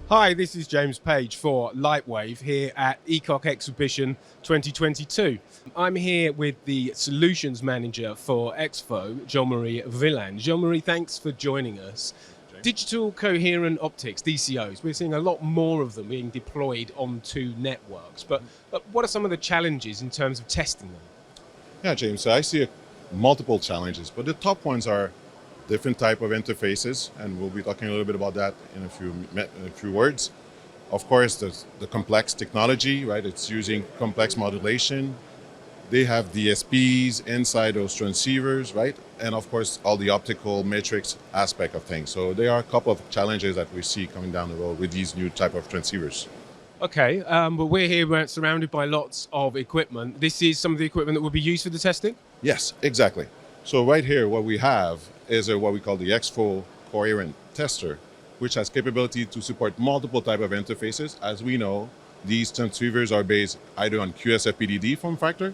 Hi, this is James Page for Lightwave here at ECOC Exhibition 2022. I'm here with the Solutions Manager for EXFO, Jean-Marie Villan. Jean-Marie, thanks for joining us. James. Digital coherent optics, DCOs, we're seeing a lot more of them being deployed onto networks, but what are some of the challenges in terms of testing them? Yeah, James, so I see multiple challenges, but the top ones are different type of interfaces, and we'll be talking a little bit about that in a few words. Of course, the complex technology, right? It's using complex modulation. They have DSPs inside those transceivers, right? And of course, all the optical matrix aspect of things. So there are a couple of challenges that we see coming down the road with these new type of transceivers. Okay, but we're here, we're surrounded by lots of equipment. This is some of the equipment that will be used for the testing? Yes, exactly. So right here, what we have is what we call the EXFO coherent tester, which has capability to support multiple type of interfaces. As we know, these transceivers are based either on QSFP-DD form factor,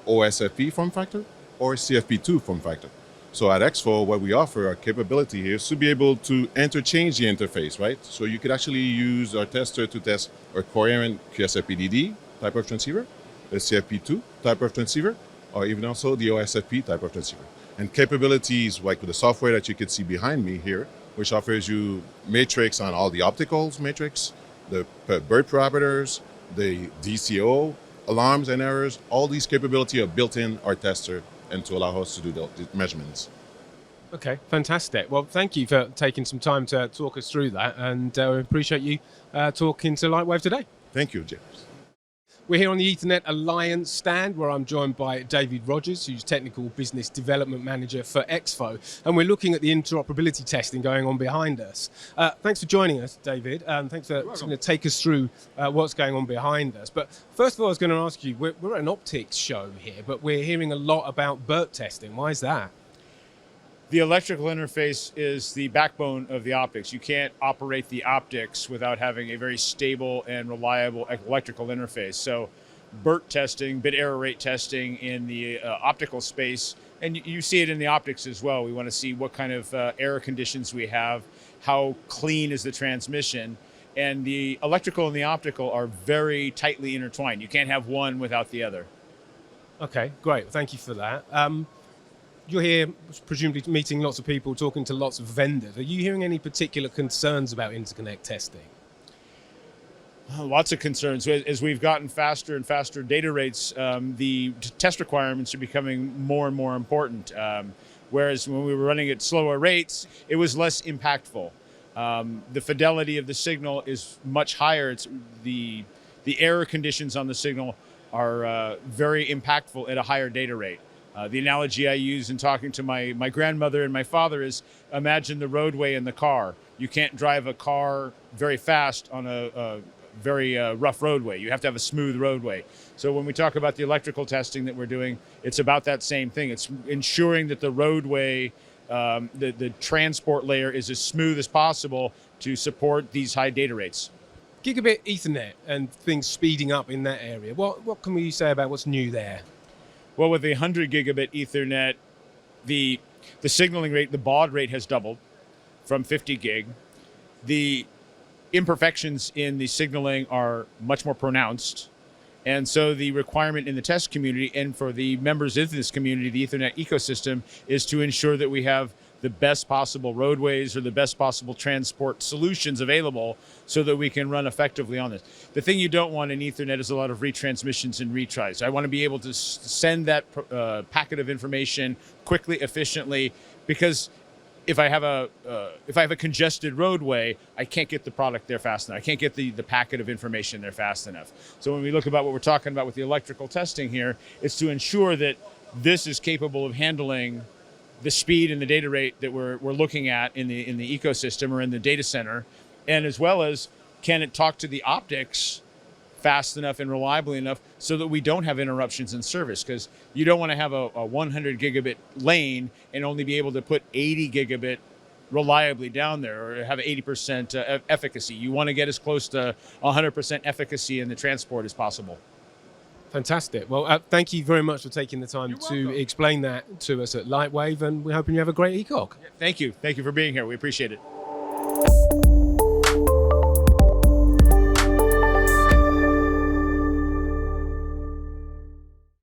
OSFP form factor, or CFP2 form factor. So at EXFO, what we offer, our capability here is to be able to interchange the interface, right? So you could actually use our tester to test a coherent QSFP-DD type of transceiver, a CFP2 type of transceiver, or even also the OSFP type of transceiver. And capabilities like the software that you can see behind me here, which offers you matrix on all the opticals matrix, the bird parameters, the DCO, alarms and errors, all these capabilities are built in our tester and to allow us to do the measurements. Okay, fantastic. Well, thank you for taking some time to talk us through that, and we appreciate you talking to Lightwave today. Thank you, James. We're here on the Ethernet Alliance stand, where I'm joined by David Rogers, who's Technical Business Development Manager for EXFO, and we're looking at the interoperability testing going on behind us. Thanks for joining us, David, and thanks for going to take us through what's going on behind us. But first of all, I was going to ask you, we're at an optics show here, but we're hearing a lot about BERT testing. Why is that? The electrical interface is the backbone of the optics. You can't operate the optics without having a very stable and reliable electrical interface. So BERT testing, bit error rate testing in the optical space, and you see it in the optics as well. We want to see what kind of error conditions we have, how clean is the transmission, and the electrical and the optical are very tightly intertwined. You can't have one without the other. Okay, great. Thank you for that. You're here presumably meeting lots of people, talking to lots of vendors. Are you hearing any particular concerns about interconnect testing? Lots of concerns. As we've gotten faster and faster data rates, the test requirements are becoming more and more important. Whereas when we were running at slower rates, it was less impactful. The fidelity of the signal is much higher. The error conditions on the signal are very impactful at a higher data rate. The analogy I use in talking to my grandmother and my father is, imagine the roadway in the car. You can't drive a car very fast on a very rough roadway. You have to have a smooth roadway. So when we talk about the electrical testing that we're doing, it's about that same thing. It's ensuring that the roadway, the transport layer is as smooth as possible to support these high data rates. Gigabit Ethernet and things speeding up in that area. What can we say about what's new there? Well, with the 100 gigabit Ethernet, the signaling rate, the baud rate has doubled from 50 gig. The imperfections in the signaling are much more pronounced. And so the requirement in the test community and for the members of this community, the Ethernet ecosystem, is to ensure that we have the best possible roadways or the best possible transport solutions available so that we can run effectively on this. The thing you don't want in Ethernet is a lot of retransmissions and retries. I want to be able to send that packet of information quickly, efficiently, because if I have a congested roadway, I can't get the product there fast enough. I can't get the packet of information there fast enough. So when we look about what we're talking about with the electrical testing here, it's to ensure that this is capable of handling the speed and the data rate that we're looking at in the ecosystem or in the data center, and as well as can it talk to the optics fast enough and reliably enough so that we don't have interruptions in service, because you don't want to have a 100 gigabit lane and only be able to put 80 gigabit reliably down there or have 80% efficacy. You want to get as close to 100% efficacy in the transport as possible. Fantastic. Well, thank you very much for taking the time to explain that to us at Lightwave, and we're hoping you have a great ECOC. Thank you. Thank you for being here. We appreciate it.